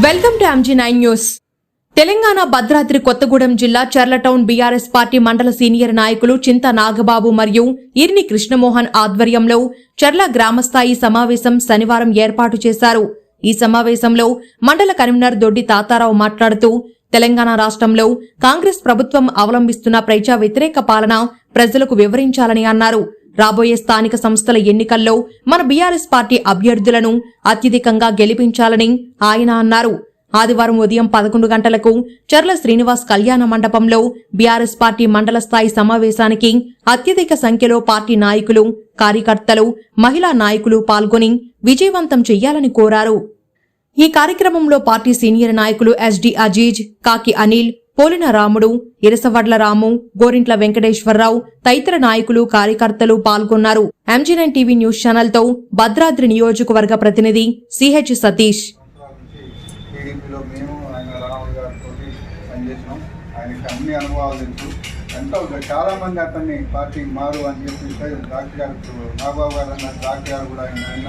Welcome to MG9 news. Telangana Bhadradri Kothagudem జిల్లా చర్లటౌన్ BRS party మండల senior నాయకులు చింత నాగబాబు మరియు ఇర్ని కృష్ణమోహన్ ఆధ్వర్యంలో చర్ల గ్రామస్థాయి సమావేశం శనివారం ఏర్పాటు చేశారు. ఈ సమావేశంలో మండల కన్వీనర్ దొడ్డి తాతారావు మాట్లాడుతూ తెలంగాణ రాష్ట్రంలో కాంగ్రెస్ ప్రభుత్వం అవలంబిస్తున్న ప్రజా వ్యతిరేక పాలన ప్రజలకు వివరించాలని అన్నారు. రాబోయే స్థానిక సంస్థల ఎన్నికల్లో మన బీఆర్ఎస్ పార్టీ అభ్యర్థులను అత్యధికంగా గెలిపించాలని ఆయన అన్నారు. ఆదివారం ఉదయం 11 గంటలకు చర్ల శ్రీనివాస్ కళ్యాణ మండపంలో బీఆర్ఎస్ పార్టీ మండల స్థాయి సమావేశానికి అత్యధిక సంఖ్యలో పార్టీ నాయకులు, కార్యకర్తలు, మహిళా నాయకులు పాల్గొని విజయవంతం చెయ్యాలని కోరారు. ఈ కార్యక్రమంలో పార్టీ సీనియర్ నాయకులు SD అజీజ్, కాకి అనిల్, పోలిన రాముడు, ఇరసవడ్ల రాము, గోరింట్ల వెంకటేశ్వరరావు తదితర నాయకులు, కార్యకర్తలు పాల్గొన్నారు. MG9 టీవీ న్యూస్ ఛానల్ తో భద్రాద్రి నియోజకవర్గ ప్రతినిధి CH సతీష్. చాలా మంది అతన్ని పార్టీ మారు అని చెప్పి డాక్టర్ గారు నాగబాబు గారు అన్నారు. డాక్టర్ గారు కూడా ఆయన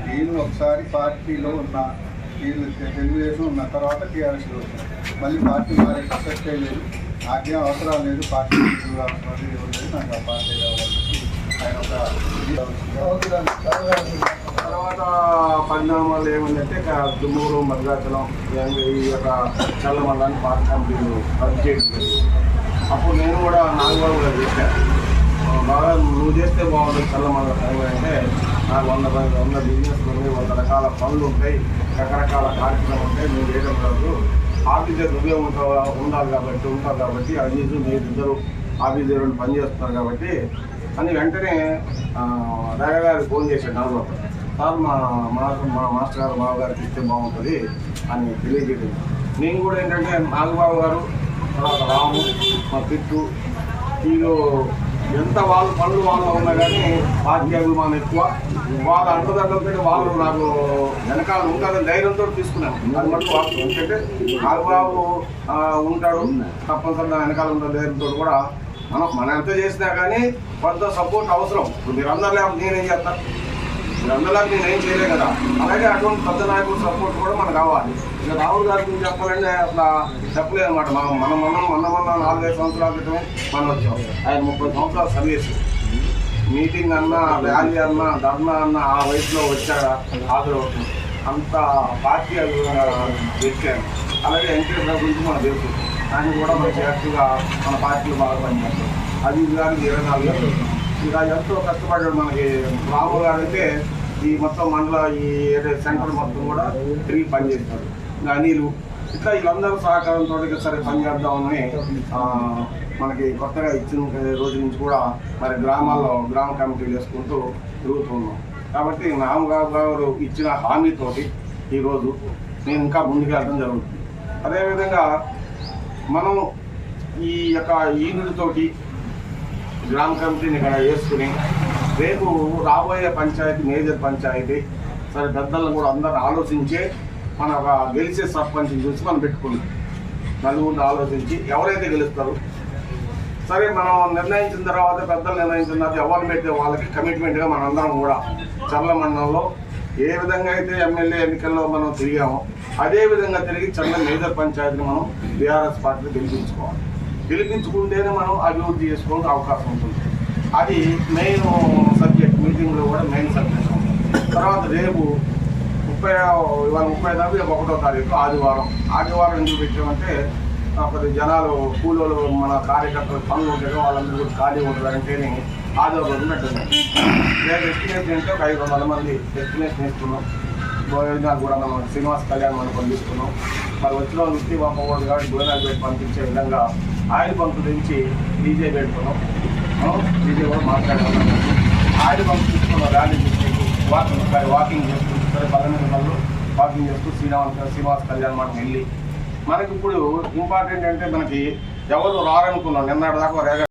నేను ఒకసారి పార్టీలో ఉన్న తెలుగుదేశం ఉన్న తర్వాత టీఆర్ఎస్లో వచ్చాను. మళ్ళీ పార్టీ మారే ప్రసక్తే లేదు, నాకేం అవసరం లేదు, పార్టీ రావాల్సిన ఎవరు లేదు, నాకు ఆ పార్టీ కావాలని ఆయన ఒక తర్వాత పరిణామాలు ఏమంటే దుమ్మూరు, భద్రాచలం ఈ యొక్క చల్ల మండలాన్ని పార్టీ కంపెనీలు రద్దు చేయడం. అప్పుడు నేను కూడా నాగబాబు గారు చేశాను, బాగా నువ్వు చేస్తే బాగుంటుంది చల్ల మండలం టైం అంటే నాకు 100 బిజినెస్లు ఉన్నాయి, 100 రకాల పనులు ఉంటాయి, రకరకాల కార్యక్రమాలు ఉంటాయి, నువ్వు చేయడం కాదు, ఆఫీసర్ నువ్వే ఉంటావు కాబట్టి అజీజు మీరు ఇద్దరు ఆఫీసర్ పనిచేస్తున్నారు కాబట్టి అని వెంటనే రాజా గారికి ఫోన్ చేశాడు. నాగబాబు సార్ మా మాస్టర్ గారు బాబు గారికి ఇస్తే బాగుంటుంది అని తెలియజేయడం. నేను కూడా ఏంటంటే నాగబాబు గారు, తర్వాత రాము, మా పిట్టు, వీళ్ళు ఎంత వాళ్ళ పనులు వాళ్ళు ఉన్నా కానీ పార్టీ అభిమానం ఎక్కువ, వాళ్ళ అండదండలతో వాళ్ళు నాకు వెనకాల ఉంటారని ధైర్యంతో తీసుకున్నాను. అది మటుకు వాళ్ళు ఎందుకంటే నాగబాబు ఉంటాడు తప్పనిసరిగా వెనకాల ఉన్న ధైర్యంతో కూడా మనం ఎంత చేసినా కానీ కొంత సపోర్ట్ అవసరం. మీరందరూ లేకపోతే నేనేం చేస్తాను, మీరందరిలాగా నేనేం చేయలే కదా. అలాగే అటువంటి పెద్ద నాయకుల సపోర్ట్ కూడా మనకు కావాలి. ఇక రాహుల్ గారి గురించి చెప్పాలంటే అట్లా చెప్పలేదు అనమాట. మనం 4-5 సంవత్సరాల క్రితమే మనం వచ్చాం. ఆయన 30 సంవత్సరాల సర్వీస్, మీటింగ్ అన్నా, ర్యాలీ అన్నా, ధర్నా అన్నా ఆ వయసులో వచ్చాక హాజరవుతుంది. అంత పార్టీ వ్యక్తి. అలాగే ఎన్టీఆర్ గురించి మనకు తెలుసు, ఆయన కూడా మంచి యాక్టివ్గా మన పార్టీలో బాగా పనిచేస్తాం. అది గారికి 24 ఏళ్ళు. ఇలా ఎంతో కష్టపడ్డాడు. మనకి రాము గారు అయితే ఈ మొత్తం మండల ఈ సెంటర్ మొత్తం కూడా తిరిగి పనిచేస్తాడు. ఇంకా అనిలు ఇట్లా వీళ్ళందరూ సహకారంతో సరే పనిచేద్దామని మనకి కొత్తగా ఇచ్చిన రోజు నుంచి కూడా మరి గ్రామాల్లో గ్రామ కమిటీలు వేసుకుంటూ తిరుగుతున్నాం. కాబట్టి నాగబాబు గారు ఇచ్చిన హామీతోటి ఈరోజు నేను ఇంకా ముందుకెళ్ళడం జరుగుతుంది. అదేవిధంగా మనం ఈ యొక్క ఈనుడితోటి గ్రామ కమిటీని ఇక్కడ వేసుకుని రేపు రాబోయే పంచాయతీ, మేజర్ పంచాయతీ సరే పెద్దలను కూడా అందరూ ఆలోచించే మన ఒక గెలిచే సర్పంచ్ని చూసి మనం పెట్టుకున్నాం. నలుగురిని ఆలోచించి ఎవరైతే గెలుస్తారో సరే మనం నిర్ణయించిన తర్వాత, పెద్దలు నిర్ణయించిన తర్వాత ఎవరిని పెట్టే వాళ్ళకి కమిట్మెంట్గా మనందరం కూడా చర్ల మండలంలో ఏ విధంగా అయితే ఎమ్మెల్యే ఎన్నికల్లో మనం తిరిగామో అదే విధంగా తిరిగి చర్ల మేజర్ పంచాయతీని మనం బీఆర్ఎస్ పార్టీని గెలిపించుకోవాలి. గెలిపించుకుంటేనే మనం అభివృద్ధి చేసుకోవడానికి అవకాశం ఉంటుంది. అది మెయిన్ సబ్జెక్ట్, మీటింగ్లో కూడా మెయిన్ సబ్జెక్ట్ ఉంటుంది. తర్వాత రేపు 31వ తారీఖు ఆదివారం ఎందుకు పెట్టామంటే కొద్ది జనాలు కూలీలు మన కార్యకర్తలు పనులు ఉంటాయో వాళ్ళందరూ కూడా ఖాళీ ఉంటారంటేనే ఆదివారం రోజు పెట్టింది. రేపు ఎస్టిమేషన్ అంటే ఒక 500 మంది ఎస్టిమేషన్ వేసుకున్నాం. భోజనాలు కూడా మనం శ్రీనివాస్ కళ్యాణ మండపం తీసుకున్నాం. మరి వచ్చిన వాళ్ళు వృత్తి పంపకూడదు కాబట్టి భోజనాలు పెట్టి పంపించే విధంగా ఆయిల్ పంపు నుంచి డీజే పెట్టుకున్నాం. డీజే కూడా మాట్లాడుకున్నాం. ఆయిల్ పంపు తీసుకున్నాం, ర్యాలీ తీసుకుంటూ వాకింగ్ చేసుకుంటూ సరే 15 నిమిషాల్లో వాకింగ్ చేస్తూ శ్రీనివాస్ కళ్యాణ మండపం వెళ్ళి మనకి ఇప్పుడు ఇంపార్టెంట్ అంటే మనకి ఎవరు రారనుకున్నాం. నిన్నటి దాకా